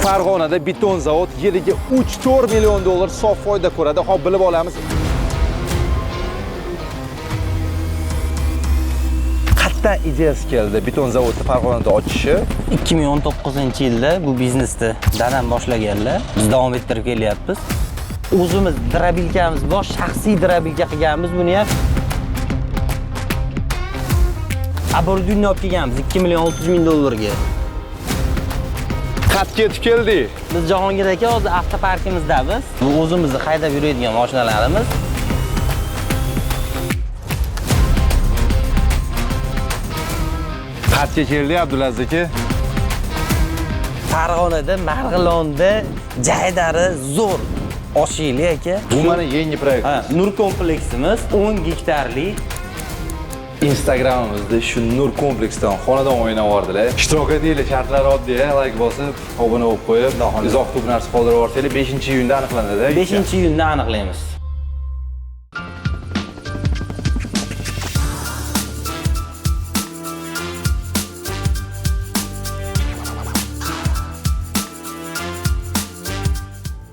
Farg'onada beton zavod yiliga 3-4 million dollar sof foyda ko'radi. Hop bilib olamiz. Qayerdan ideyasi keldi beton zavodni Farg'onada ochishi? 2019-yilda bu biznesni dadam boshlaganlar. Biz davom ettirib kelyapmiz. O'zimiz drabilkamiz bor, shaxsiy drabilka qilganmiz buni ham. Aborduyni olib kelganmiz 2 million 600 ming dollarga. Qayerga yetib keldik? Biz Jahongir aka hozir avtoparkimizdamiz. Bu o'zimizni haydab yuradigan mashinalarimiz. Qayerga keldik Abdulaziz aka? Farg'onada, Marg'ilonda jaydari zo'r oshiyli aka. Bu mana yangi proyekt. Nur kompleksimiz 10 gektarlik. Instagramimizda shu Nur kompleksdan xonadon o'ynab yordilar. Ishtirok etinglar, shartlar oddiy, like bosib, obuna bo'lib qo'yib, izoh tub narsa qoldirib yuborsanglar 5-iyunda aniqlanadi. 5-iyunda aniqlaymiz.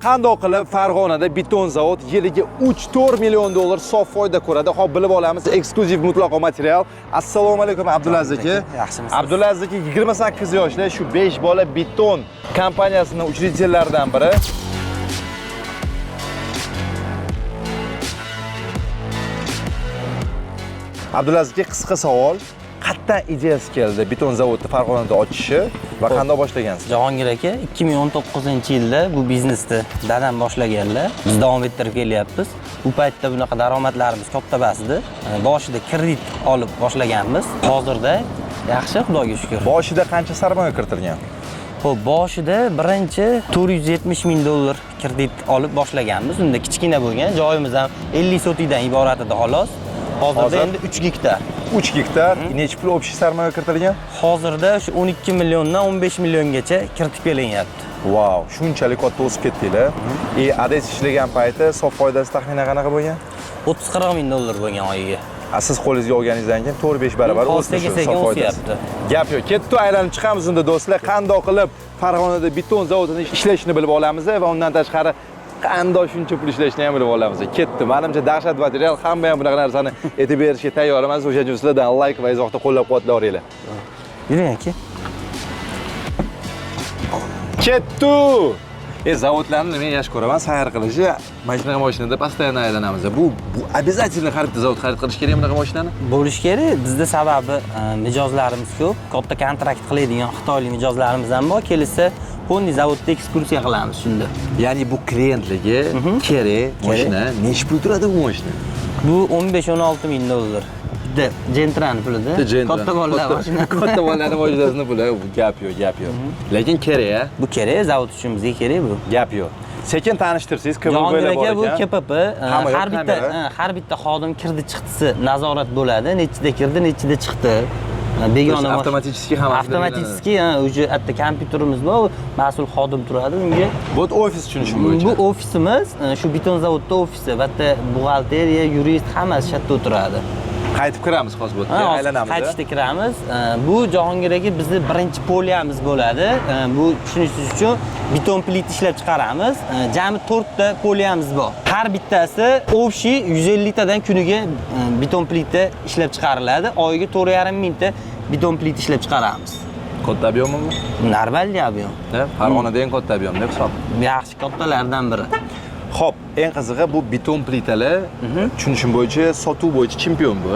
Qandoq qilib Farg'onada beton zavod yiliga 3-4 million dollar sof foyda ko'radi? Hop bilib olamiz. Eksklyuziv mutlaqo material. Assalomu alaykum Abdulaziz aka. Yaxshimisiz? Abdulaziz aka 28 yoshli, shu 5 bola beton kompaniyasining uchredchilaridan biri. Abdulaziz aka, qisqa savol. Qayerdan ideyasi keldi beton zavodni Farg'onada ochishi va qanday boshlagansiz? Jahongir aka 2019-yilda bu biznesni dadam boshlaganlar. Biz davom ettirib kelyapmiz. Bu paytda bunaqa daromadlarimiz katta emas edi. Boshida kredit olib boshlaganmiz. Hozirda yaxshi, Xudoga shukr. Boshida qancha sarmoya kiritilgan? Xo'p, boshida birinchi 470 ming dollar kredit olib boshlaganmiz. Unda kichkina bo'lgan, joyimiz ham 50 sotikdan iborat edi xolos. Hozirda endi 3 gektar. 3 gektar. Necha pul общий sarmoya kiritilgan? Hozirda shu 12 milliondan 15 milliongacha kiritib kelinyapti. Wow, shunchalik katta o'sib ketdinglar. Ades ishlagan payti sof foydasi taxminan qanaqa bo'lgan? 30-40 ming dollar bo'lgan oyiga. Siz qo'lingizga olganingizdan keyin 4-5 barobar o'sdi shu sof foydasi. Gap yo'q. Ketdi, aylanib chiqamiz unda do'stlar. Qandoq qilib Farg'onada beton zavodida ishlashni bilib olamiz va undan tashqari qanday shuncha pul ishlashni ham bilib olamiz. Ketdi. Menimcha dahshat material, hamma ham bunaqa narsani aytib berishga tayyor emas. O'sha uchun sizlardan like va izohda qo'llab-quvvatlayveringlar. Yuring aka. Ketdi. Zavodlarni men yaxshi ko'raman, sayr qilishi. Mashina mashinada постоянно aylanamiz. Bu обязательно har bitta zavod xarid qilish kerak bunaqa mashinani? Bo'lish kerak. Bizda sababi mijozlarimiz ko'p. Katta kontrakt qiladigan xitoylik mijozlarimiz ham bor. Kelsa, Honda zavodda ekskursiya qilamiz shunda. Ya'ni bu klientligi kerak mashina. Necha pul turadi bu mashina? Bu 15-16 ming dollar. Bitta Gentrani pulida. Katta bolalar mashina. Katta bolalarning mashinasini puli. Gap yo'q. Lekin kerak-a? Bu kerak, zavod uchun bizga kerak bu. Gap yo'q. Sekin tanishtirsangiz, KPP bor ekan. Bu KPP har bitta xodim kirdi-chiqdisi nazorat bo'ladi. Nechida kirdi, nechida chiqdi. Begona avtomatiskiy ham avtomatiskiy уже bitta kompyuterimiz bor, mas'ul xodim turadi unga. Bu ofis tushunishim bo'yicha. Bu ofisimiz, shu beton zavodda ofisi, bitta buxgalteriya, yurist hammasi shu yerda o'tiradi. Qaytib kiramiz hozir bu yerga, aylanamiz. Qaytishda kiramiz. Bu Jahongir aka bizning birinchi poliyamiz bo'ladi. Bu tushunishsiz uchun beton plit ishlab chiqaramiz. Jami 4 ta poliyamiz bor. Har bittasi общий 150 tadan kuniga beton plita ishlab chiqariladi. Oyiga 4,5 mingta beton plit ishlab chiqaramiz. Katta ob'yommi? Normal ob'yom. Farg'onada eng katta ob'yom deb hisob. Yaxshi kattalardan biri. Xo'p, eng qizig'i bu beton plitalar tushunishim bo'yicha sotuv bo'yicha chempion bu.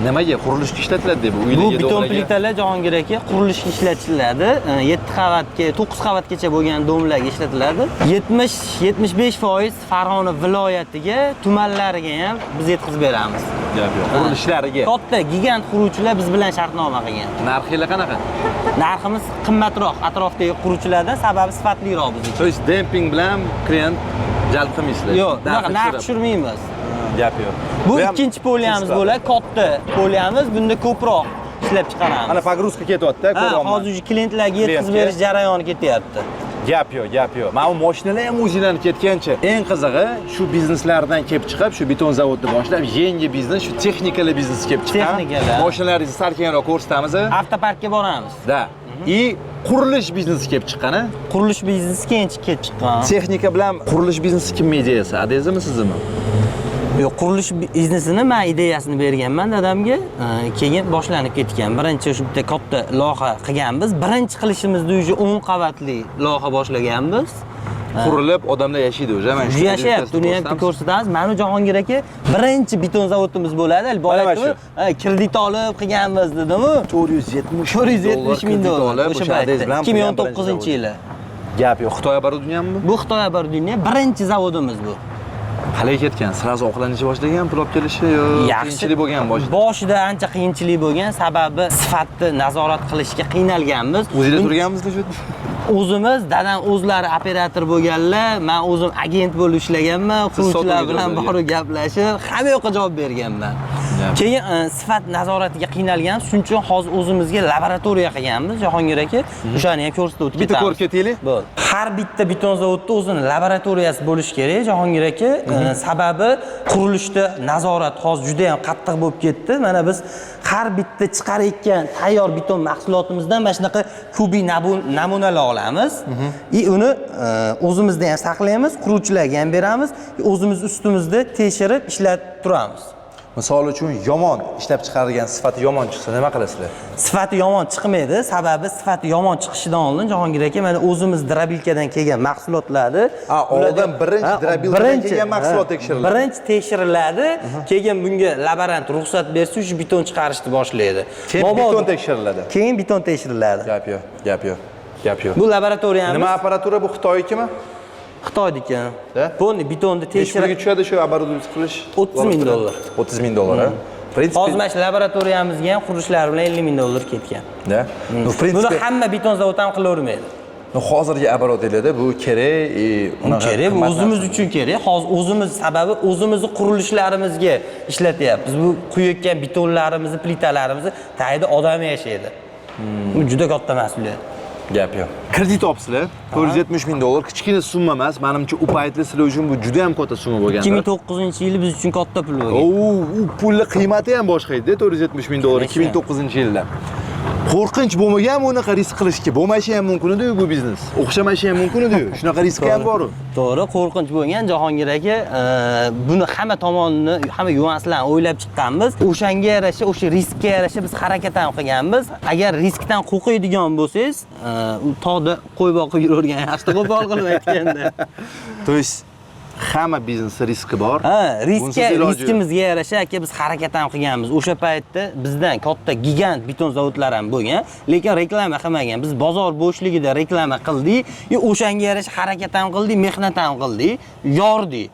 Nimaga qurilishga ishlatiladi deb bu beton plitalar Jahongir aka qurilishga ishlatiladi. 7 qavatga, 9 qavatgacha bo'lgan domlarga ishlatiladi. 70-75% Farg'ona viloyatiga, tumanlariga ham biz yetkazib beramiz. Gap yo'q. Qurilishlariga. Katta gigant quruvchilar biz bilan shartnoma qilgan. Narxlar qanaqa? Narximiz qimmatroq atrofdagi quruvchilardan, sababi sifatliroq bizga. To есть demping bilan klient jalb qilmaysizlar. Yo'q, narx tushirmaymiz. Gap yo'q. Bu ikkinchi poliyamiz bo'ladi, katta poliyamiz. Bunda ko'proq ishlab chiqaramiz. Mana pogruska ketyapti-da, ko'ryapman. Hozir klientlarga yetkazib berish jarayoni ketyapti. Gap yo'q. Mana bu mashinalar ham o'zinglarni ketgancha. Eng qizig'i, shu bizneslardan kelib chiqib, shu beton zavodni boshlab, yangi biznes, shu texnikali biznes kelib chiqqan. Texnikalar. Mashinalaringizni sal keyinroq ko'rsatamiz. Avtoparkka boramiz. Da. Qurilish biznesi kelib chiqqan. Qurilish biznesi kelib chiqqan. Texnika bilan qurilish biznesi kimning ideyasi? Adangizmi, sizmi? Yo'q, qurilish biznesini men ideyasini berganman dadamga. Keyin boshlanib ketgan. Birinchi shu bitta katta loyiha qilganmiz. Birinchi qilishimizda уже 10 qavatli loyiha boshlaganmiz. Qurilib, odamlar yashaydi o'zi. Mana shu yashayapti, uni ham ko'rsatamiz. Mana Jahongir aka birinchi beton zavodimiz bo'ladi. Boladimi? Kredit olib qilganmiz dedimi? 470 ming dollar o'sha paytda 2019-yili. Gap yo'q. Xitoy оборудованиеmi? Bu Xitoy оборудование birinchi zavodimiz bu. Qalay ketgan? Sirazi oqlanishni boshlagan, pul olib kelishi yo qiyinchilik bo'lgan boshida? Boshida ancha qiyinchilik bo'lgan, sababi sifatni nazorat qilishga qiynalganmiz. O'zinglar turganmizmi shu? O'zimiz, dadam o'zlari operator bo'lganlar, men o'zim agent bo'lib ishlaganman, quruvchilar bilan borib gaplashib, hamma yoqqa javob berganman. Keyin sifat nazoratiga qiynalgan, shuning uchun hozir o'zimizga laboratoriya qilganmiz, Jahongir aka. O'shani ham ko'rsatib o'tib ketamiz. Bitta ko'rib ketaylik. Bo'ldi. Har bitta beton zavodda o'zining laboratoriyasi bo'lishi kerak, Jahongir aka. Sababi qurilishda nazorat hozir juda ham qattiq bo'lib ketdi. Mana biz har bitta chiqarayotgan tayyor beton mahsulotimizdan mana shunaqa kubiy namunalar olamiz. Uni o'zimizda ham saqlaymiz, quruvchilarga ham beramiz, o'zimiz ustimizda tekshirib ishlatib turamiz. Misol uchun yomon ishlab chiqarilgan sifati yomon chiqsa nima qilasizlar? Sifati yomon chiqmaydi. Sababi sifati yomon chiqishidan oldin Jahongir aka mana o'zimiz drobilkadan kelgan mahsulotlarni oldin birinchi drobilkadan kelgan mahsulot tekshiriladi. Birinchi tekshiriladi, keyin bunga laborant ruxsat bersa, shu beton chiqarishni boshlaydi. Keyin beton tekshiriladi. Keyin beton tekshiriladi. Gap yo'q. Bu laboratoriyamiz. Nima apparatura bu? Xitoynikimi? Xitoyniki. Buni betonni tekshirib tushadi shu оборудование qilish 30 ming dollar. 30 ming dollar. Hozir mana shu laboratoriyamizga ham qurilishlar bilan 50 ming dollar ketgan. Da. Buni hamma beton zavodi ham qilavermaydi. Hozirgi оборудованиеda bu kerak, kerak, bu o'zimiz uchun kerak. Hozir o'zimiz sababi o'zimizni qurilishlarimizga ishlatyapmiz. Bu quyayotgan betonlarimizni, plitalarimizni tagida odam yashaydi. Bu juda katta mas'uliyat. Gap yo'q. Kredit olibsizlar, 470 ming dollar kichkina summa emas. Menimcha u paytlar sizlar uchun bu juda ham katta summa bo'lgan. 2009-yili biz uchun katta pul bo'lgan. U pulning qiymati ham boshqa edi, 470 ming dollar 2009-yilda. Qo'rqinch bo'lmaganmi unaqa risk qilishga? Bo'lmashi ham mumkin edi bu biznes. O'xshamashi ham mumkin edi. Shunaqa risk ham bor. To'g'ri, qo'rqinch bo'lgan. Jahongir aka, buni hamma tomonini, hamma nüanslarni o'ylab chiqqanmiz. O'shanga yarasha, o'sha riskga yarasha biz harakat ham qilganmiz. Agar riskdan qo'rqadigan bo'lsangiz, tog'da qo'y boqib yuravergan yaxshi, qo'pol qilib aytganda. То есть hamma biznesda riski bor. Riskimizga yarasha aka biz harakat ham qilganmiz. O'sha paytda bizdan katta gigant beton zavodlar ham bo'lgan, lekin reklama qilmagan. Biz bozor bo'shligida reklama qildik, o'shanga yarasha harakat ham qildik, mehnat ham qildik, yordik.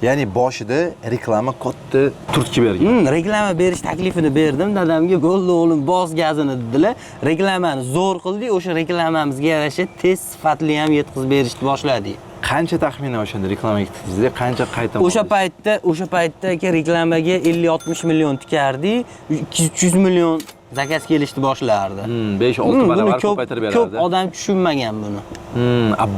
Ya'ni boshida reklama katta turtki bergan. Reklama berish taklifini berdim dadamga, bo'ldi o'g'lim, bos gazini dedilar. Reklamani zo'r qildik, o'sha reklamamizga yarasha tez sifatli ham yetkazib berishni boshladik. Qancha taxminan o'shanda reklamaga tikdingizda, qancha qayta? O'sha paytda reklamaga 50-60 million tikardik, 200 million zakaz kelishni boshlardi. 5-6 barobar ko'paytirib berardi. Ko'p odam tushunmagan buni.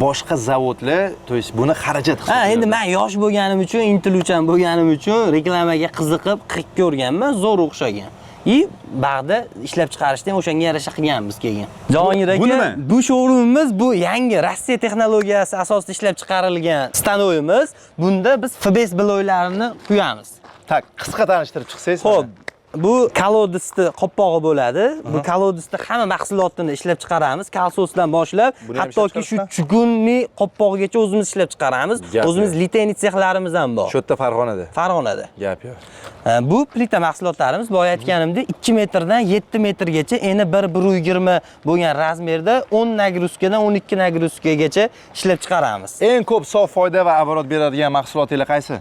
Boshqa zavodlar, to есть buni xarajat hisoblanadi. Endi men yosh bo'lganim uchun, intiluvchan bo'lganim uchun reklamaga qiziqib qilib ko'rganman, zo'r o'xshagan. Bag'da ishlab chiqarishda ham o'shanga yarasha qilganmiz keyin. Jahongir aka, bu showroomimiz bu yangi Rossiya texnologiyasi asosida ishlab chiqarilgan stanoyimiz. Bunda biz FBS bloklarini quyamiz. Tak, qisqa tanishtirib chiqsangiz. Xo'p, bu kolodisni qoppog'i bo'ladi. Bu kolodisda hamma mahsulotni ishlab chiqaramiz. Kalsosdan boshlab, hattoki shu chugunni qoppog'igacha o'zimiz ishlab chiqaramiz. O'zimiz liteyni sexlarimiz ham bor. Shu yerda Farg'onada. Gap yo'q. Bu plita mahsulotlarimiz boya aytganimdek 2 metrdan 7 metrgacha, eni 1.20 bo'lgan razmerda 10 nagruzkadan 12 nagruzkagacha ishlab chiqaramiz. Eng ko'p sof foyda va oborot beradigan mahsulotinglar qaysi?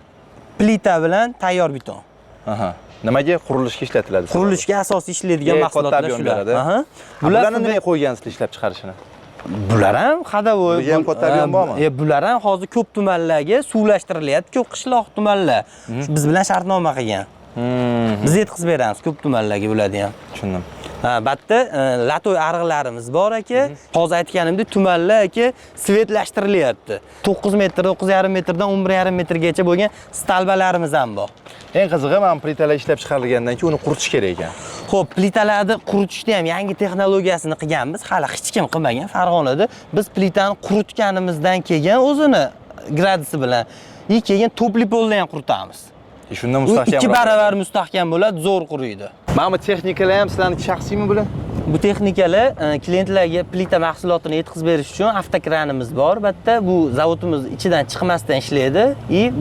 Plita bilan tayyor beton. Nimaga? Qurilishga ishlatiladi. Qurilishga asosiy ishlaydigan mahsulotlar shular. Bularni nima qo'ygansiz ishlab chiqarishini? Bular ham xadavoy. Bu ham katta avion bormi? Bular ham hozir ko'p tumanlarga suvlashtirilyapti, ko'p qishloq tumanlar. Biz bilan shartnoma qilgan. Biz yetkazib beramiz ko'p tumanlarga bo'ladi ham. Tushundim. Bitta latoy ariqlarimiz bor aka. Hozir aytganimdek tumanlar aka svetlashtiryapti. 9 metr, 9,5 metrdan 11,5 metrgacha bo'lgan stalbalarimiz ham bor. Eng qizig'i mana plitalar ishlab chiqarilgandan keyin uni quritish kerak ekan. Xo'p, plitalarni quritishda ham yangi texnologiyasini qilganmiz. Hali hech kim qilmagan Farg'onada. Biz plitani quritganimizdan keyin o'zini gradusi bilan keyin topli polda ham quritamiz. Shunda mustahkam. 2 barobar mustahkam bo'ladi, zo'r quriydi. Mana bu texnikalar ham sizlarning shaxsiymi bular? Bu texnikalar klientlarga plita mahsulotini yetkazib berish uchun avtokranimiz bor. Bitta bu zavodimiz ichidan chiqmasdan ishlaydi.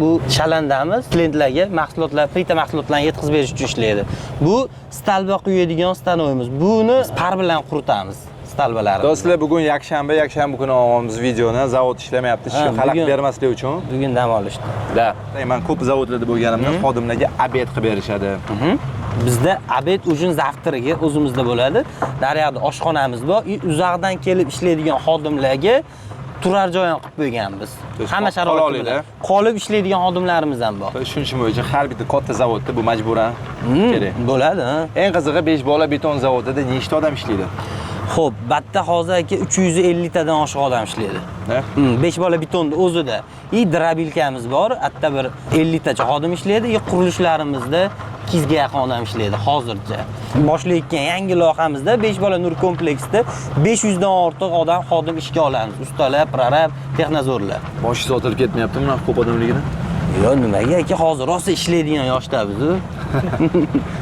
Bu shalandamiz klientlarga plita mahsulotlarini yetkazib berish uchun ishlaydi. Bu stalba quyadigan stanoyimiz. Buni par bilan quritamiz. Stalbalarni. Do'stlar, bugun yakshanba kuni olamiz videoni. Zavod ishlamayapti, ishga xalaqit bermaslik uchun. Bugun dam olishdi. Da. Men ko'p zavodlarda bo'lganimda xodimlarga obed qilib berishadi. Bizda obed ujun zavtriga o'zimizda bo'ladi. Daryoqda oshxonamiz bor. Uzoqdan kelib ishlaydigan xodimlarga turar joy ham qilib qo'yganmiz. Hamma sharoit bilan. Qolib ishlaydigan xodimlarimiz ham bor. Shuning bo'yicha har bitta katta zavodda bu majburan kerak. Bo'ladi. Eng qizig'i 5 bola beton zavodida nechta odam ishlaydi? Xo'p, bitta hozir aka 350 tadan oshiq odam ishlaydi. 5 bola betonni o'zida. Drabilkamiz bor, hatta bir 50 tacha xodim ishlaydi. Qurilishlarimizda 200 ga yaqin odam ishlaydi hozircha. Boshlayotgan yangi loyihamizda 5 bola nur kompleksida 500 dan ortiq odam xodim ishga olamiz. Ustalar, prorab, texnozorlar. Boshingiz otilib ketmayaptimi bunaqa ko'p odamligini? Yo'q, nimaga aka, hozir rosa ishlaydigan yoshda biz.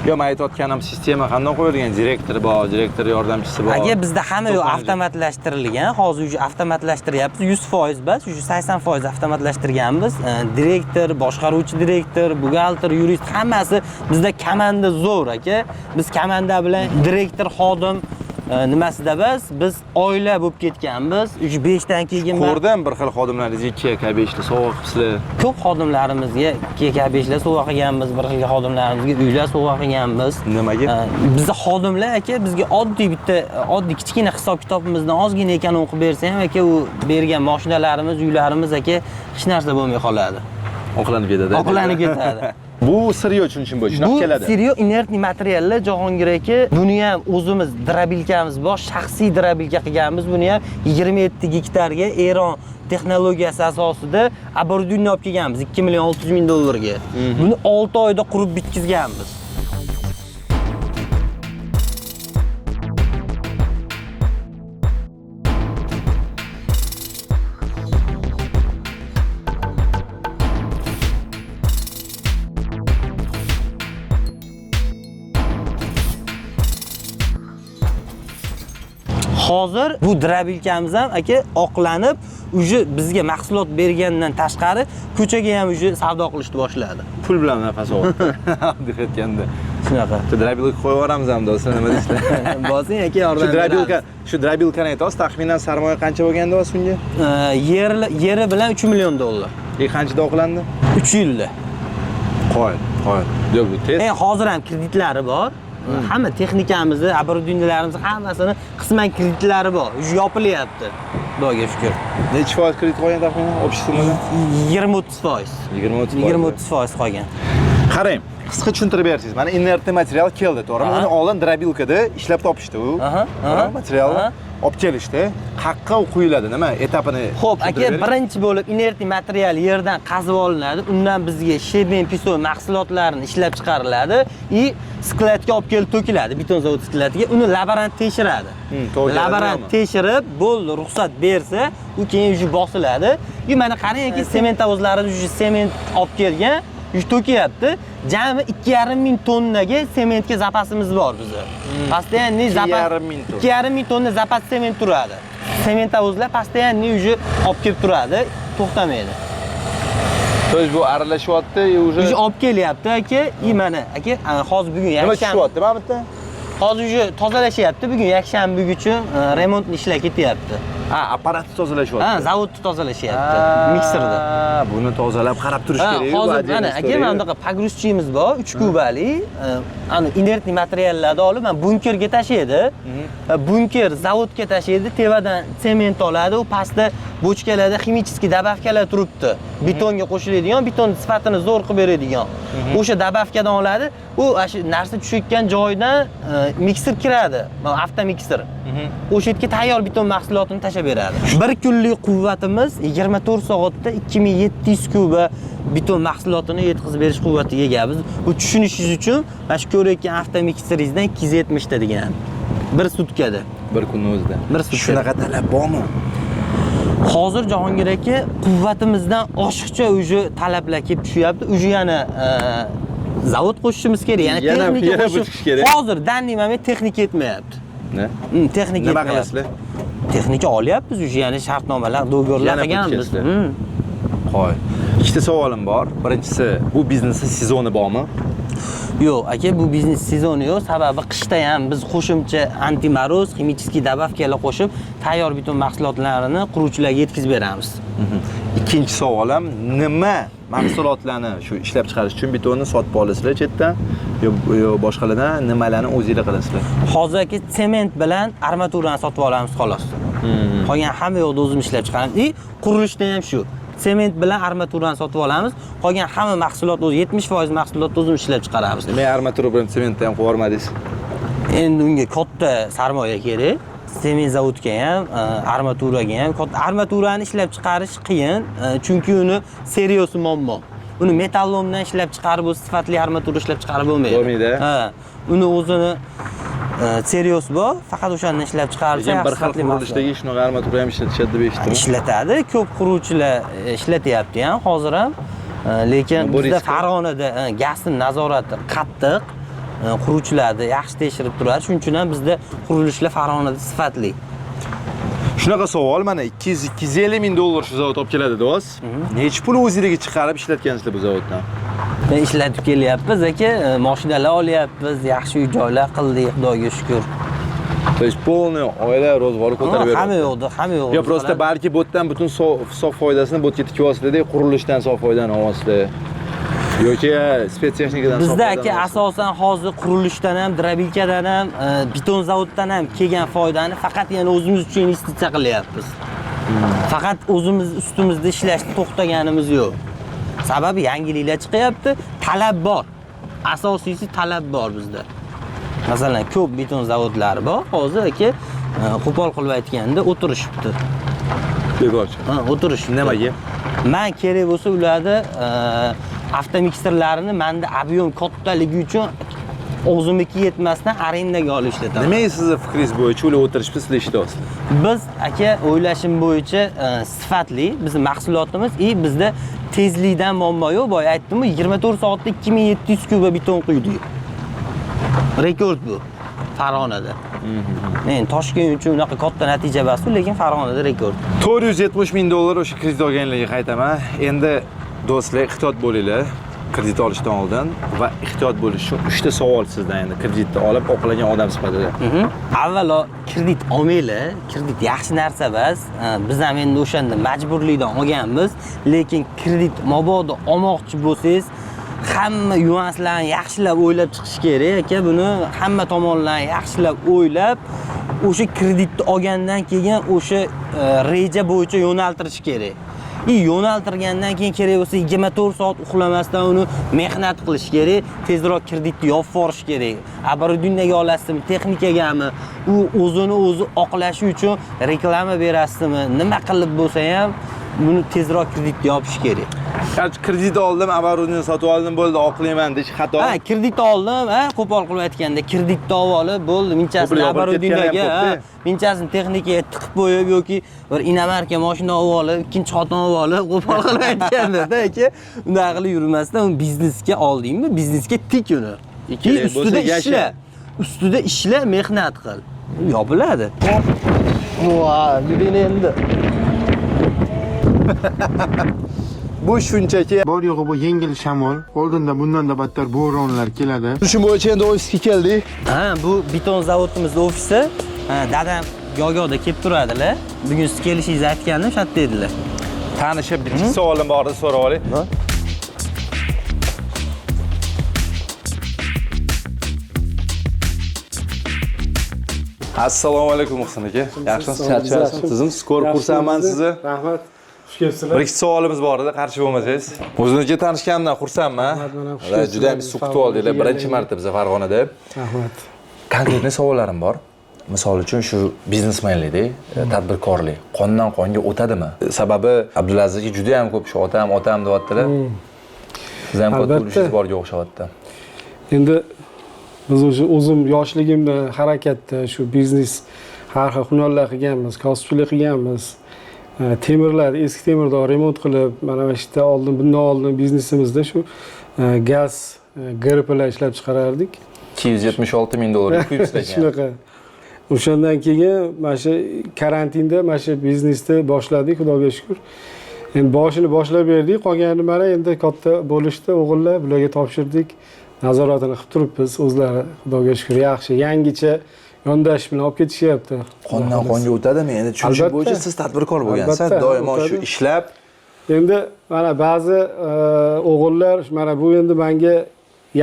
Yo, men aytayotganim sistema qanday qo'yilgan? Direktor bor, direktor yordamchisi bor. Aka, bizda hamma yo'q avtomatlashtirilgan. Hozir уже avtomatlashtiryapmiz. 100% bas, уже 80% avtomatlashtirganmiz. Direktor, boshqaruvchi direktor, buxgalter, yurist hammasi bizda komanda zo'r aka. Biz komanda bilan direktor, xodim nimasida biz oila bo'lib ketganmiz. 5 dan keyin ko'rdim bir xil xodimlaringizni 2 ga 5 ta sovg'a qilibsizlar. Ko'p xodimlarimizga 2 ga 5 lar sovg'a qilganmiz, bir xil xodimlarimizga uylar sovg'a qilganmiz. Nimaga? Bizda xodimlar aka bizga oddiy kichkina hisob-kitobimizdan ozgina ekanini o'qib bersa ham aka u bergan mashinalarimiz, uylarimiz aka hech narsa bo'lmay qoladi. Oqlanib ketadi. Oqlanib ketadi. Bu siryo tushunishim bo'yicha shunaqa keladi. Bu siryo inertniy materiallar Jahongir aka. Buni ham o'zimiz drabilkamiz bor, shaxsiy drabilka qilganmiz. Buni ham 27 gektarga Eron texnologiyasi asosida оборудование olib kelganmiz 2 million 600 ming dollarga. Buni 6 oyda qurib bitkizganmiz. Hozir bu drabilkamiz ham aka oqlanib, uje bizga mahsulot bergandan tashqari ko'chaga ham uje savdo qilishni boshladi. Pul bilan nafas oldi. Diqqatganda. Shunaqa. Drabilka qo'yib yuboramiz ham do'stlar, nima deysizlar? Bosing aka yordam beramiz. Shu drabilkani aytasiz, taxminan sarmoya qancha bo'lganda o'z bunga? Yeri bilan 3 million dollar. Qanchada oqlandi? 3 yilda. Qo'y. Yo'q, bu tez. Hozir ham kreditlari bor. Hamma texnikamizni, оборудованиеlarimizni hammasini qisman kreditlari bor. Yopilyapti. Xudoga shukr. Necha foiz kredit qolgan taxminan общий summada? 20-30%. 20-30% qolgan. Qarang, qisqa tushuntirib bersangiz. Mana inertniy material keldi, to'g'rimi? Uni oldin drabilkada ishlab topishdi u. Materialni olib kelishdi. Haqqa quyiladi, nima? Etapini. Xo'p, aka, birinchi bo'lib inertniy material yerdan qazib olinadi. Undan bizga sheben, pisoy mahsulotlarini ishlab chiqariladi. Skladga olib kelib to'kiladi, beton zavod skladiga. Uni laborant tekshiradi. Laborant tekshirib, bo'ldi, ruxsat bersa, u keyin уже bosiladi. Mana qarangki, sement havuzlarida уже sement olib kelgan, уже to'kiyapti. Jami 2,5 ming tonnaga sementga zapasimiz bor bizda. Постоянный zapas 2,5 ming tonna zapas sement turadi. Sement havuzlar постоянный уже olib kelib turadi, to'xtamaydi. To'g'ri, bu aralashyapti, уже olib kelyapti aka. Mana aka, hozir bugun yakshanba. Nima tushyapti mana bu yerda? Hozir уже tozalashyapti. Bugun yakshanba uchun remontni ishlar ketyapti. Apparatni tozalashyapti. Zavodni tozalashyapti, mikserda. Buni tozalab qarab turish kerak. Hozir mana aka, mana bunaqa pogruzchimiz bor, 3 kubali. Ani inertniy materiallarni olib, mana bunkerga tashlaydi. Bunker zavodga tashlaydi, tevadan sement oladi, u pastda bochkalarda ximicheskiy dabavkalar turibdi. Betonga qo'shiladigan, beton sifatini zo'r qilib beradigan. O'sha dabavkadan oladi. U shu narsa tushayotgan joydan mikser kiradi. Avtomikser. O'sha yerga tayyor beton mahsulotini tashab beradi. Bir kunlik quvvatimiz 24 soatda 2700 kuba beton mahsulotini yetkazib berish quvvatiga egamiz. Bu tushunishingiz uchun mana shu ko'rayotgan avtomikseringizdan 270 ta degan. Bir sutkada. Bir kunning o'zida. Bir sutkada. Shunaqa talab bormi? Hozir Jahongir aka quvvatimizdan oshiqcha uje talablar kelib tushyapti. Uje yana zavod qo'shishimiz kerak, yana texnika qo'shish kerak. Hozir danli moment texnika yetmayapti. Ne? Texnika nima yetmayapti. qilasizlar? Texnika olyapmiz, uje yana shartnomalar, do'g'orlar qilganmiz. Qo'y. Ikkita savolim bor. Birinchisi, bu biznesning sezoni bormi? Yo'q, aka, bu biznes sezoni yo'q. Sababi qishda ham biz qo'shimcha antimaroz, ximicheskiy dabavkalar qo'shib, tayyor beton mahsulotlarini quruvchilarga yetkazib beramiz. Ikkinchi savolim, nima mahsulotlarni shu ishlab chiqarish uchun betonni sotib olasizlar chetdan yo boshqalardan nimalarni o'zingizlar qilasizlar? Hozir aka sement bilan armaturani sotib olamiz xolos. Qolgan hamma yo'qda o'zimiz ishlab chiqaramiz. Qurilishda ham shu. Sement bilan armaturani sotib olamiz. Qolgan hamma mahsulot o'zi 70% mahsulotni o'zimiz ishlab chiqaramiz. Nima armatura bilan sementni ham qilib olmadingiz? Endi unga katta sarmoya kerak. Sement zavodga ham, armaturaga ham. Armaturani ishlab chiqarish qiyin, chunki uni seriyasi muammo. Uni metallomdan ishlab chiqarib, o'z sifatli armatura ishlab chiqarib bo'lmaydi. Bo'lmaydi. Ha, uni o'zini seriyasi bor, faqat o'shandan ishlab chiqarilsa, bir xil qurilishdagi shunaqa armatura ham ishlatishadi deb eshitdim. Ishlatadi, ko'p quruvchilar ishlatyapti ham hozir ham. Lekin bizda Farg'onada gazning nazorati qattiq, quruvchilarni yaxshi tekshirib turadi. Shuning uchun ham bizda qurilishlar Farg'onada sifatli. Shunaqa savol, mana 200-250 ming dollar shu zavod olib keladi do'st. Necha pul o'zingizga chiqarib ishlatgansizlar bu zavoddan? Men ishlatib kelyapmiz aka, mashinalar olyapmiz, yaxshi uy-joylar qildik, Xudoga shukr. То есть полный oila rozg'ori ko'tarib beradi. Hamma yo'qda, hamma yo'q. Yo, просто balki bu yerdan butun sof foydasini bu yerga tikib olsizlar, qurilishdan sof foydani olsizlar. Yoki spetsexnikadan sof bizda foydani. aka asosan hozir qurilishdan ham, drobilkadan ham, beton zavodidan ham kelgan foydani faqat yana o'zimiz uchun investitsiya qilyapmiz. Faqat o'zimiz ustimizda ishlashni to'xtaganimiz yo'q. Sababi yangiliklar chiqyapti, talab bor. Asosiysi talab bor bizda. Masalan, ko'p beton zavodlari bor. Hozir aka qo'pol qilib aytganda o'tirishibdi. Bekorchi. Ha, o'tirishibdi. Nimaga? Men kerak bo'lsa ularda avtomikserlarini menda ob'yom kattaligi uchun o'zimniki yetmasdan arendaga olib ishlataman. Nima sizni fikringiz bo'yicha ular o'tirishibdi, sizlar ishlatyapsiz? Biz aka o'ylashim bo'yicha sifatli bizning mahsulotimiz bizda tezlikdan muammo yo'q. Boya aytdim-ku, 24 soatda 2700 kuba beton quydik. Rekord bu Farg'onada. Men Toshkent uchun unaqa katta natija emas, lekin Farg'onada rekord. 470 ming dollar o'sha kredit olganlarga qaytaman. Endi do'stlar, ehtiyot bo'linglar kredit olishdan oldin va ehtiyot bo'lish uchun 3 ta savol sizdan endi kreditni olib oqlagan odam sifatida. Avvalo kredit olmanglar. Kredit yaxshi narsa emas. Biz ham endi o'shanda majburlikdan olganmiz, lekin kredit mabodo olmoqchi bo'lsangiz hamma yuanslarni yaxshilab o'ylab chiqish kerak aka. Buni hamma tomonlarni yaxshilab o'ylab, o'sha kreditni olgandan keyin o'sha reja bo'yicha yo'naltirish kerak. Yo'naltirgandan keyin kerak bo'lsa 24 soat uxlamasdan uni mehnat qilish kerak, tezroq kreditni yopib yuborish kerak. Оборудованиеga olasizmi, texnikagami, u o'zini o'zi oqlashi uchun reklama berasizmi, nima qilib bo'lsa ham buni tezroq kreditni yopish kerak. Kredit oldim, оборудование sotib oldim, bo'ldi, oqlayman deyish xato. Ha, kredit oldim, qo'pol qilib aytganda kreditni olib, bo'ldi, minchasini оборудованиеga, minchasini texnikaga tiqib qo'yib yoki bir inomarka mashina olib, ikkinchi xotin olib, qo'pol qilib aytganda aka, unday qilib yurmasdan uni biznesga oldingmi, biznesga tik uni. Ustida ishla. Ustida ishla, mehnat qil. Yopiladi. Voy, yuring endi. Bu shunchaki bor yo'g'i bu yengil shamol. Oldinda bundan-da battar bo'ronlar keladi. Shu bo'yicha endi ofisga keldik. Ha, bu beton zavodimizning ofisi. Dadam Yogoda kelib turadilar. Bugun siz kelishingizni aytgandim, shu yerda edilar. Tanishib bitta savolim bor edi, so'rab oling. Assalomu alaykum Muhsin aka. Yaxshimisiz? Charchayapsiz? Sizim skor xursandman sizni. Rahmat. Xush kelibsizlar. Bir ikki savolimiz bor edi, qarshi bo'lmasangiz. O'zingizni tanishganimdan xursandman. Juda ham issiq kutib oldinglar. Birinchi marta biz Farg'onada. Rahmat. Konkretniy savollarim bor. Misol uchun shu biznesmenlik, tadbirkorlik qondan qonga o'tadimi? Sababi Abdulaziz aka juda ham ko'p shu otam deyaptilar. Siz ham katta ulushingiz borga o'xshayapti. Endi biz o'zim yoshligimda harakatda shu biznes har xil hunarlar qilganmiz, kasbchilik qilganmiz. Temirlar, eski temirdan remont qilib, mana shu yerda bundan oldin biznesimizda shu gaz GRPlar ishlab chiqarardik. 276 ming dollar quyib ishlagan. Shunaqa. O'shandan keyin mana shu karantinda mana shu biznesni boshladik, Xudoga shukr. Endi boshini boshlab berdik, qolganini mana endi katta bo'lishdi, o'g'illar bularga topshirdik. Nazoratini qilib turibmiz o'zlari, Xudoga shukr, yaxshi, yangicha yondash bilan olib ketishyapti. Qondan qonga o'tadimi? Endi tushunishim bo'yicha siz tadbirkor bo'lgansiz, doimo shu ishlab. Endi mana ba'zi o'g'illar mana bu endi menga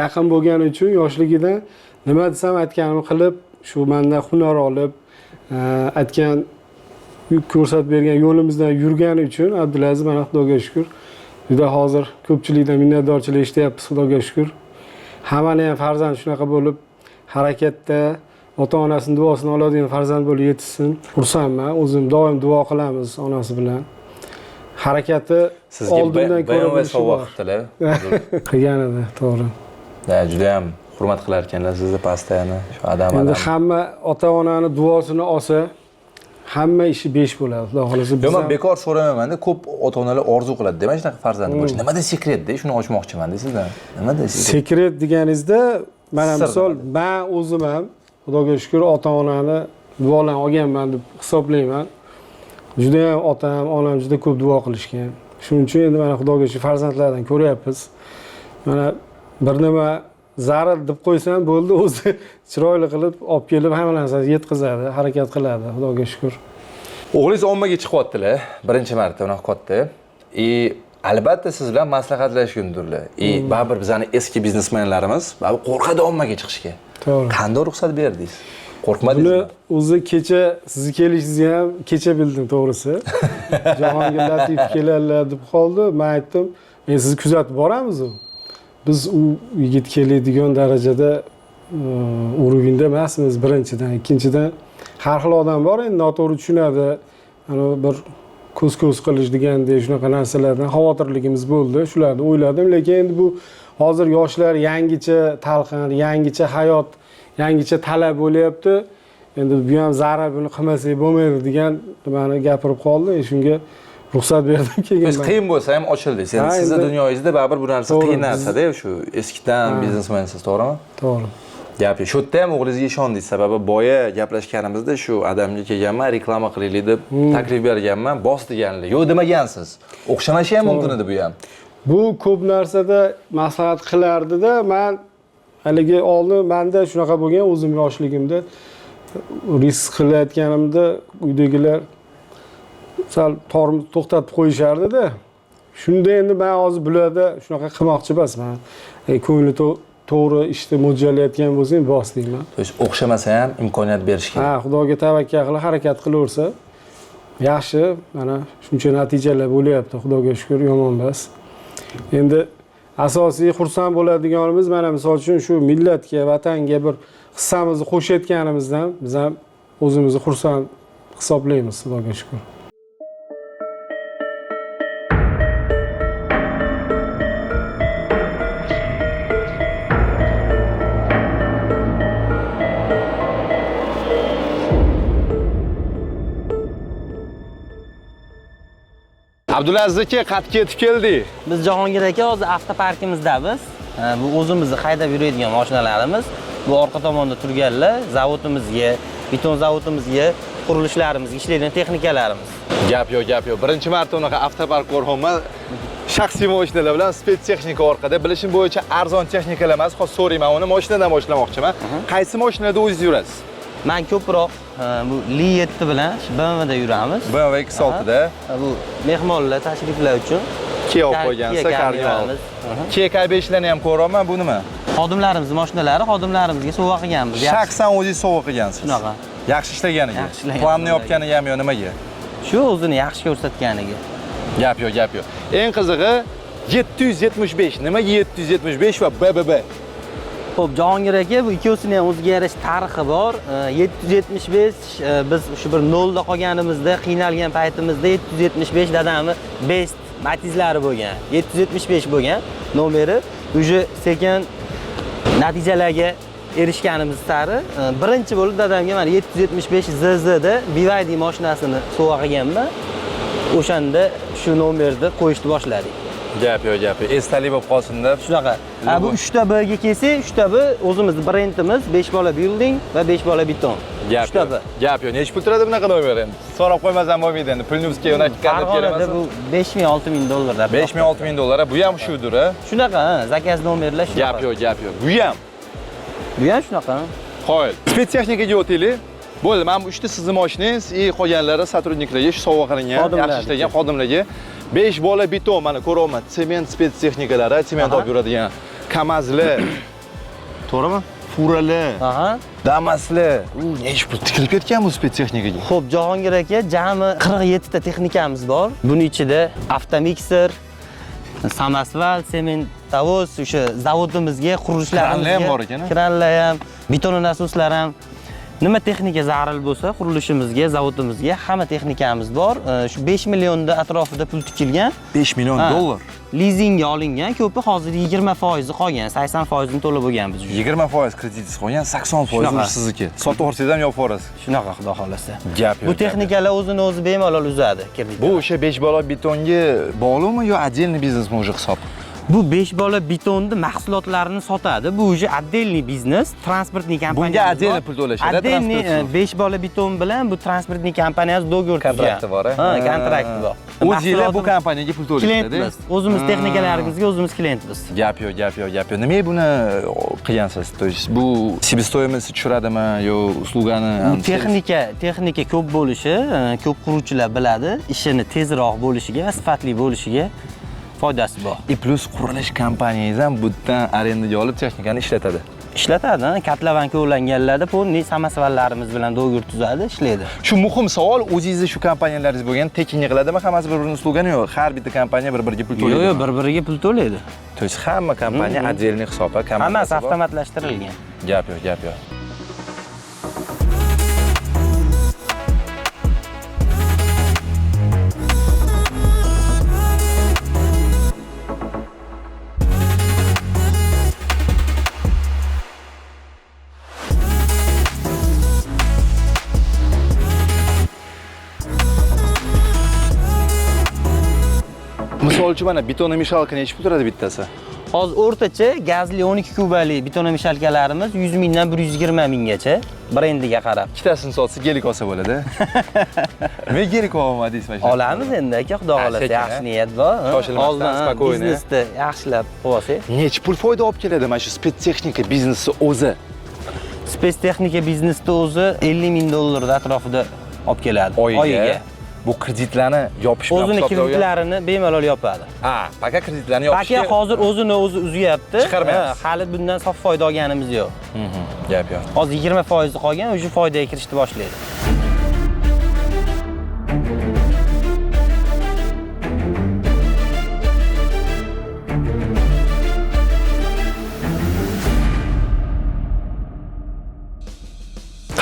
yaqin bo'lgani uchun yoshligidan nima desam aytganimni qilib, shu mendan hunar olib, aytgan ko'rsatib bergan yo'limizdan yurgani uchun Abdulaziz mana Xudoga shukr, juda hozir ko'pchilikdan minnatdorchilik eshityapmiz, Xudoga shukr. Hammani ham farzand shunaqa bo'lib harakatda ota-onasining duosini oladigan farzand bo'lib yetishsin. Xursandman, o'zim doim duo qilamiz onasi bilan. Harakati oldindan ko'ra BMW sovg'a qildilar. Qilgan edi, to'g'ri. Juda ham hurmat qilar ekanlar sizni pastayani, shu adam. Endi hamma ota-onani duosini olsa, hamma ishi besh bo'ladi, Xudo xolasa. Yo'q, men bekor so'ramayman-da, ko'p ota-onalar orzu qiladi. Demak, shunaqa farzand bo'lish. Nimada sekret-da? Shuni ochmoqchiman deysizlar. Nimada sekret? Sekret deganingizda, mana misol men o'zim ham Xudoga shukr ota-onani duolarni olganman deb hisoblayman. Juda ham otam, onam juda ko'p duo qilishgan. Shuning uchun endi mana Xudoga shukr farzandlardan ko'ryapmiz. Mana bir nima zarar deb qo'ysam bo'ldi, o'zi chiroyli qilib olib kelib hamma narsani yetkazadi, harakat qiladi, Xudoga shukr. O'g'lingiz ommaga chiqyaptilar, birinchi marta unaqa katta. Albatta siz bilan maslahatlashgundirlar. Baribir bizning eski biznesmenlarimiz baribir qo'rqadi ommaga chiqishga. To'g'ri. Qanday ruxsat berdingiz? Qo'rqmadingizmi? Buni o'zi kecha sizni kelishingizni ham kecha bildim, to'g'risi. Jahongir Latif keladilar deb qoldi. Men aytdim, "Men sizni kuzatib boramiz u. Biz u yigit keladigan darajada urovingda emasmiz, birinchidan, ikkinchidan har xil odam bor, endi noto'g'ri tushunadi. Ana bir ko'z qilish degandek shunaqa narsalardan xavotirligimiz bo'ldi. Shularni o'yladim, lekin endi bu hozir yoshlar yangicha talqin, yangicha hayot, yangicha talab bo'lyapti. Endi bu ham zarar buni qilmasak bo'lmaydi degan nimani gapirib qoldi. Shunga ruxsat berdim keyin. Siz qiyin bo'lsa ham ochildingiz. Endi sizning dunyoyingizda baribir bu narsa qiyin narsa-da, shu eskidan biznesmensiz, to'g'rimi? To'g'ri. Gap shu yerda ham o'g'lingizga ishondingiz. Sababi boya gaplashganimizda shu odamga kelganman, reklama qilaylik deb taklif berganman, bos deganlar. Yo'q demagansiz. O'xshamashi ham mumkin edi bu ham. Bu ko'p narsada maslahat qilardi-da, men haligi oldin menda shunaqa bo'lgan, o'zim yoshligimda risk qilayotganimda uydagilar sal to'xtatib qo'yishardi-da. Shunda endi men hozir bularda shunaqa qilmoqchi emasman. Ko'ngli to'g'ri ishni mo'ljallayotgan bo'lsang, bos deyman. O'xshamasa ham imkoniyat berish kerak. Ha, Xudoga tavakkal qilib harakat qilaversa, yaxshi, mana shuncha natijalar bo'lyapti, Xudoga shukr, yomon emas. Endi asosiy xursand bo'ladiganimiz mana misol uchun shu millatga, vatanga bir hissamizni qo'shayotganimizdan biz ham o'zimizni xursand hisoblaymiz, Xudoga shukr. Abdulaziz aka, qayerga ketib keldik? Biz Jahongir aka hozir avtoparkimizdamiz. Bu o'zimizni haydab yuradigan mashinalarimiz. Bu orqa tomonda turganlar, zavodimizga, beton zavodimizga, qurilishlarimizga ishlaydigan texnikalarimiz. Gap yo'q. Birinchi marta unaqa avtopark ko'rganman. Shaxsiy mashinalar bilan spets-texnika orqada bilishim bo'yicha arzon texnikalar emas, hozir so'rayman, uni mashinadan boshlamoqchiman. Qaysi mashinada o'zingiz yurasiz? Men ko'proq bu Li7 bilan BMW da yuramiz. BMW X6 da. Bu mehmonlar tashriflar uchun Kia olib qo'ygansa, karnivalimiz. Kia K5larni ham ko'raman, bu nima? Xodimlarimiz mashinalari, xodimlarimizga sovg'a qilganmiz. Shaxsan o'zingiz sovg'a qilgansiz. Shunaqa. Yaxshi ishlaganiga. Yaxshi ishlagan. Planni yopganiga ham yo nimaga? Shu o'zini yaxshi ko'rsatganiga. Gap yo'q. Eng qizig'i 775. Nimaga 775 va BBB? Xo'p, Jahongir aka, bu ikkovsini ham o'ziga yarasha tarixi bor. 775 biz shu bir nolda qolganimizda, qiynalgan paytimizda 775 dadamni best matizlari bo'lgan. 775 bo'lgan nomeri. Uje sekin natijalarga erishganimiz sari birinchi bo'lib dadamga mana 775 ZZ da BYD mashinasini sovg'a qilganman. O'shanda shu nomerni qo'yishni boshladik. Gap yo'q. Esdalik bo'lib qolsin deb. Shunaqa. Bu 3 ta B ga kelsak, 3 ta B o'zimiz brendimiz 5 bola building va 5 bola beton. 3 ta B. Gap yo'q. Necha pul turadi bunaqa nomer endi? So'rab qo'ymasam bo'lmaydi endi. Pulni bizga yo'naltib qadab Farg'onada bu 5000-6000 dollardan. 5000-6000 dollar. Bu ham shudir, a? Shunaqa, zakaz nomerlar shunaqa. Gap yo'q. Bu ham. Bu ham shunaqa. Qo'yil. Spetsexnikaga o'taylik. Bo'ldi, mana bu 3 ta sizni mashinangiz, qolganlari sotrudniklarga shu sovg'a qilingan, yaxshi ishlagan xodimlarga 5 bola beton, mana ko'ryapman, sement spetsexnikalari, sement olib yuradigan KAMAZlar. To'g'rimi? Furalar. Aha. Damaslar. Necha pul tikilib ketgan bu spetsexnikaga? Xo'p, Jahongir aka, jami 47 ta texnikamiz bor. Buning ichida avtomikser, samasval, sement tavoz, o'sha zavodimizga, qurilishlarimizga kranlar ham bor ekan. Kranlar ham, beton nasoslar ham. Nima texnika zarur bo'lsa, qurilishimizga, zavodimizga hamma texnikamiz bor. Shu 5 millionda atrofida pul tikilgan. 5 million dollar. Lizingga olingan, ko'pi hozir 20% qolgan, 80% ni to'lab bo'lganmiz. 20% kreditingiz qolgan, 80% sizniki. Sotib yuborsangiz ham yopib yuborasiz. Shunaqa, xudo xolasa. Gap yo'q. Bu texnikalar o'zini o'zi bemalol uzadi, kredit. Bu o'sha 5 bola betonga bog'liqmi yo отдельный biznesmi o'sha hisob? Bu 5 bola betonni mahsulotlarini sotadi. Bu уже отдельный biznes, transportniy kompaniyamiz. Bunga отдельный pul to'lashadi, отдельный 5 bola beton bilan bu transportniy kompaniyasi do'g'ri kontrakti bor, ha, kontrakti bor. O'zingizlar bu kompaniyaga pul to'laysiz-da? Klientmiz. O'zimiz texnikalarimizga o'zimiz klientmiz. Gap yo'q. Nimaga buni qilgansiz? То есть bu себестоимость tushiradimi yo uslugani? Texnika ko'p bo'lishi, ko'p quruvchilar biladi, ishini tezroq bo'lishiga va sifatli bo'lishiga foydasi bor. Plus qurilish kompaniyangiz ham bu yerdan arendaga olib texnikani ishlatadi. Ishlatadi, katlavanka ulanganlarda polniy samasvallarimiz bilan do'g'ri tuzadi, ishlaydi. Shu muhim savol, o'zingizning shu kompaniyalaringiz bo'lgan tekinga qiladimi? Hammasi bir-birini uslugani yo'q? Har bitta kompaniya bir-biriga pul to'laydi. Yo'q, bir-biriga pul to'laydi. То есть hamma kompaniya отдельный hisobda kompaniyasi. Hammasi avtomatlashtirilgan. Gap yo'q. Misol uchun mana betonomeshalka necha pul turadi bittasi? Hozir o'rtacha gazli 12 kubalik betonomeshalkalarimiz 100 mingdan 120 minggacha brendiga qarab. Ikkitasini sotsa gelik olsa bo'ladi. Men gelik olmadingiz mana. Olamiz endi aka, xudo xolasa, yaxshi niyat bor. Shoshilmasdan, spokойно. Biznesni yaxshilab qo'ysak. Necha pul foyda olib keladi mana shu spetsexnika biznesi o'zi? Spetsexnika biznesda o'zi 50 ming dollar atrofida olib keladi oyiga. Bu kreditlarni yopish bilan o'zini kreditlarini bemalol yopadi. Paka kreditlarni yopishga. Paka hozir o'zini o'zi uzyapti. Chiqarmayapsiz. Hali bundan sof foyda olganimiz yo'q. Gap yo'q. Hozir 20% qolgan, o'sha foydaga kirishni boshlaydi.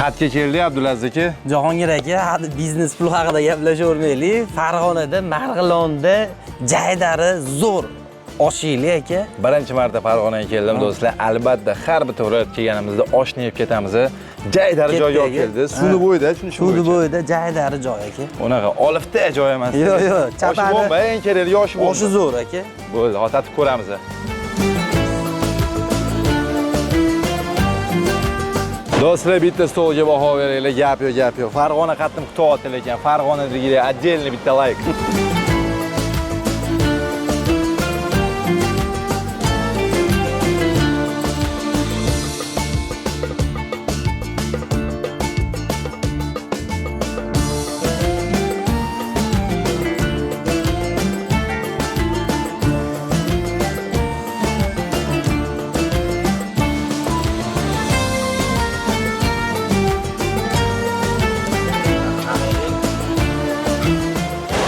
Qatga keldi Abdulaziz aka. Jahongir aka, hali biznes pul haqida gaplashavermaylik. Farg'onada, Marg'ilonda jaydari zo'r. Oshiylik aka. Birinchi marta Farg'onaga keldim do'stlar. Albatta har bir viloyatga kelganimizda oshni yeb ketamiz. Jaydari joyga olib keldi. Suvni bo'yida, Suvni bo'yida jaydari joy aka. Unaqa olifta joy emas. Yo'q, Chapadi. Bomba, eng kerakli oshi bomba. Oshi zo'r aka. Bo'ldi, otatib ko'ramiz. Do'stlar, bitta stolga baho beraylik. Gap yo'q. Farg'ona qattim kutyapti lekin Farg'onadagilar отдельный bitta layk.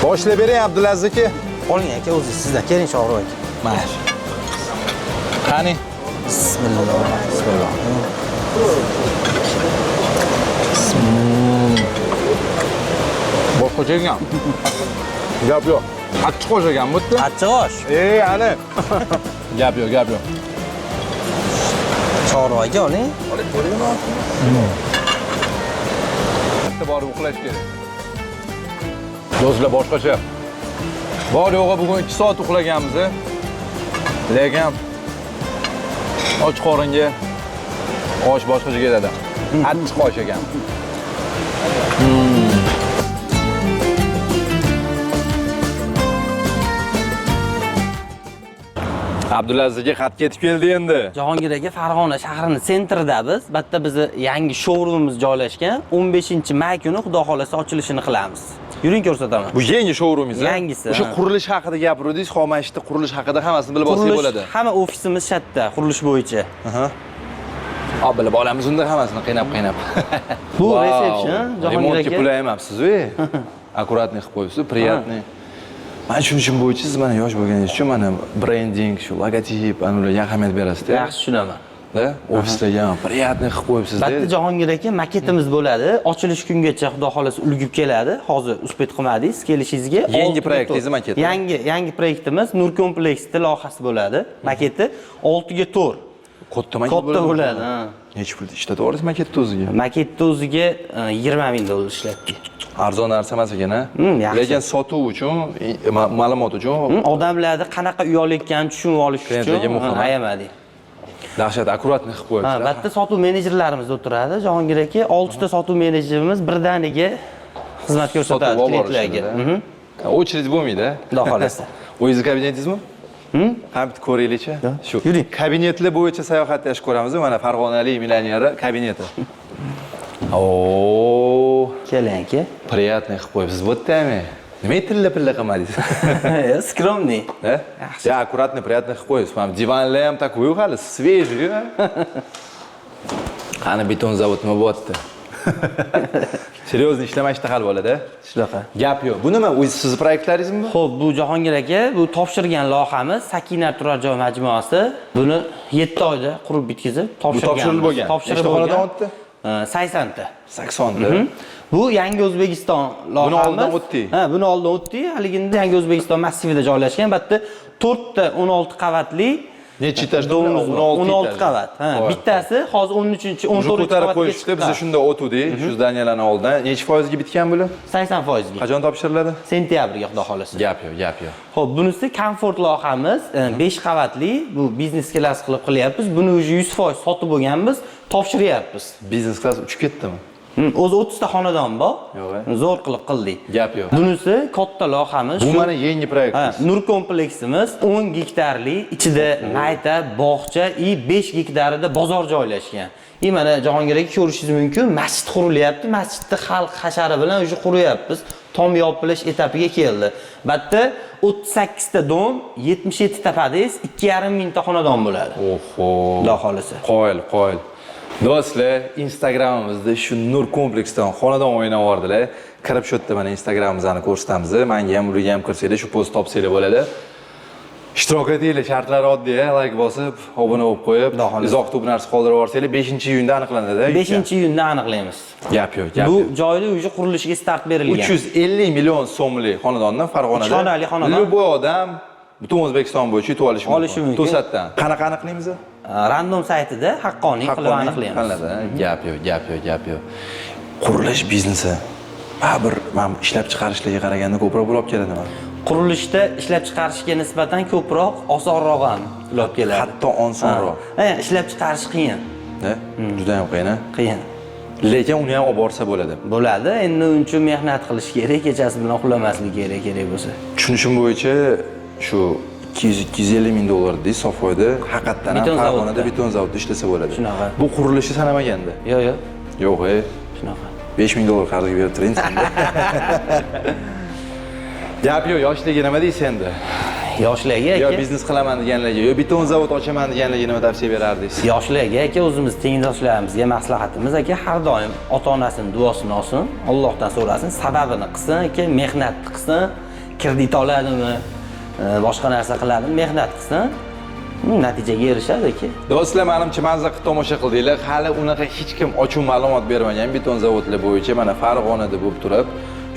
Boshlab bering Abdulaziz aka. Qoling aka, o'zingiz sizdan keling Shohrux aka. Mayli. Qani? Bismillah. Boshqa chegan. Gap yo'q. Achchiq qo'shagan bu yerda. Achchiq osh. Ani. Gap yo'q, gap yo'q. Shohrux aka oling. Bitta borib uxlash kerak. Do'stlar boshqacha. Bor yo'g'i bugun 2 soat uxlaganmiz. Lekin och qoringa osh boshqacha keladi. Achchiq osh ekan. Abdulaziz aka xat ketib keldi endi. Jahongir aka Farg'ona shahrining sentrida biz. Bu yerda bizni yangi showroomimiz joylashgan. 15-may kuni xudo xolasa ochilishini qilamiz. Yuring ko'rsataman. Bu yangi showroomingiz. Yangisi. O'sha qurilish haqida gapirdingiz, xomashda qurilish haqida hammasini bilib olsak bo'ladi. Hamma ofisimiz shu yerda, qurilish bo'yicha. Bilib olamiz unda hammasini qiynab. Bu resepsiyon, Jahongir aka. Remontga pul ayamabsiz-ku. Akkuratniy qilib qo'yibsiz, приятный. Men tushunishim bo'yicha siz mana yosh bo'lganingiz uchun mana brending, shu logotip, ularga ahamiyat berasiz-da. Yaxshi tushunaman. Da, ofislarga ham приятный qilib qo'yibsiz-da. Bitta Jahongir aka maketimiz bo'ladi. Ochilish kungacha xudo xolasa ulgib keladi. Hozir uspet qilmadingiz kelishingizga. Yangi proyektingiz maketi. Yangi proyektimiz Nur kompleksida loyihasi bo'ladi. Maketi 6 ga 4. Katta maket Katta bo'ladi. Necha pulda ishlataverasiz maketni o'ziga? Maketni o'ziga 20 ming dollar ishlatdik. Arzon narsa emas ekan-a? Yaxshi. Lekin sotuv uchun, ma'lumot uchun Odamlarni qanaqa uyolayotganini tushunib olish uchun ayamadik. Dahshat akkuratniy qilib qo'yibsiz. Bu yerda sotuv menejerlarimiz o'tiradi. Jahongir aka 6 ta sotuv menejerimiz birdaniga xizmat ko'rsatadi klientlarga. Очередь bo'lmaydi. Xudo xolasa. O'zingiz kabinetingizmi? Ham bitta ko'raylik-chi. Shu kabinetlar bo'yicha sayohatlashib ko'ramiz. Mana Farg'onalik millioneri kabineti. Keling aka. Приятный qilib qo'yibsiz bu yerdami? Nima tilla-pilla qilmadingiz? Скромный. Yaxshi. Ja, аккуратный, приятный qilib qo'yibsiz. Ham divanlar ham такой hali свежий. Qani beton zavod nima bo'lyapti? Серьезно ishlamashda hal bo'ladi. Shunaqa. Gap yo'q. Bu nima? O'z siz proyektlaringizmi? Xo'p, bu Jahongir aka, bu topshirgan loyihamiz Sakina turar joy majmuasi. Buni 7 oyda qurib bitkizib topshirganmiz. Topshirilib bo'lgan. Topshirib xonadan o'tdi? 80 ta. 80 ta. Bu Yangi O'zbekiston loyihamiz. Buni oldin o'tdik. Buni oldin o'tdik. Haligida Yangi O'zbekiston massivida joylashgan. Bu yerda 4 ta 16 qavatli necha etajda? 16 qavat. Bittasi hozir 13-14 qavatga qo'yishdi. Biz shunda o'tdik, shu zdaniylarni oldidan. Necha foizga bitgan bular? 80%. Qachon topshiriladi? Sentyabrga xudo xolasa. Gap yo'q. Xo'p, bunisi komfort loyihamiz, 5 qavatli, bu biznes klass qilib qilyapmiz. Buni уже 100% sotib bo'lganmiz, topshiryapmiz. Biznes klass uchib ketdimi? O'zi 30 ta xonadon bor. Zo'r qilib qildik. Gap yo'q. Bunisi katta loyihamiz. Bu mana yangi proyekt. Nur kompleksimiz 10 gektarli, ichida mayda, bog'cha, 5 gektarida bozor joylashgan. Mana Jahongir aka ko'rishingiz mumkin, masjid qurilyapti. Masjidni xalq hashari bilan уже quryapmiz. Tom yopilish etapiga keldi. Bu yerda 38 ta dom, 77 ta padez, 2,5 mingta xonadon bo'ladi. Oho. Xudo xolasa. Qoyil. Do'stlar, Instagramimizda shu Nur kompleksdan xonadon o'ynab yordilar. Kirib shu yerda mana Instagramimizni ko'rsatamiz. Menga ham, ularga ham kirsanglar, shu post topsanglar bo'ladi. Ishtirok etinglar, shartlar oddiy, like bosib, obuna bo'lib qo'yib, izoh tub narsa qoldirib yuborsanglar, 5-iyunda aniqlanadi. 5-iyunda aniqlaymiz. Gap yo'q. Bu joyda уже qurilishiga start berilgan. 350 million so'mlik xonadondan Farg'onada. 3 xonali xonadon. Любой odam butun O'zbekiston bo'yicha yutib olishi mumkin. To'satdan. Qanaqa aniqlaymiz? Random saytida haqqoniy qilib aniqlaymiz. Gap yo'q. Qurilish biznesi baribir men ishlab chiqarishlarga qaraganda ko'proq pul olib keladimi? Qurilishda ishlab chiqarishga nisbatan ko'proq osonroq ham pul olib keladi. Hatto osonroq. Ishlab chiqarish qiyin. Juda ham qiyin. Qiyin. Lekin uni ham olib borsa bo'ladi. Bo'ladi. Endi uning uchun mehnat qilish kerak, kechasi bilan uxlamaslik kerak bo'lsa. Tushunishim bo'yicha shu 200-250 ming dollar deysiz sofoyda haqiqatan ham Farg'onada beton zavodda ishlasa bo'ladi. Shunaqa. Bu qurilishni sanamaganda. Yo'q. Yo'q, Shunaqa. 5 ming dollar qarzga berib turing. Gap yo'q, yoshlarga nima deysiz endi? Yoshlarga aka. Yo biznes qilaman deganlarga, yo beton zavod ochaman deganlarga nima tavsiya berardingiz? Yoshlarga aka, o'zimiz tengdoshlarimizga maslahatimiz aka, har doim ota-onasining duosini olsin, Allohdan so'rasin, sababini qilsin aka, mehnat qilsin. kredit oladimi, boshqa narsa qiladimi, mehnat qilsin, natijaga erishadi aka. Do'stlar, menimcha mazza qilib tomosha qildinglar. Hali unaqa hech kim ochuv ma'lumot bermagan beton zavodlar bo'yicha mana Farg'onada bo'lib turib,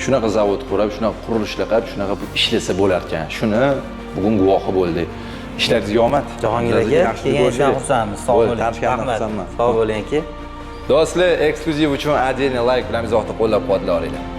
shunaqa zavod qurib, shunaqa qurilishlar qilib, shunaqa ishlasa bo'lar ekan. Shuni bugun guvohi bo'ldik. Ishlaringizga omad. Jahongir aka, kelganingizdan xursandmiz. Sog' bo'ling. Rahmat. Sog' bo'ling aka. Do'stlar, eksklyuziv uchun отдельный like bilan izohni qo'llab-quvvatlayveringlar.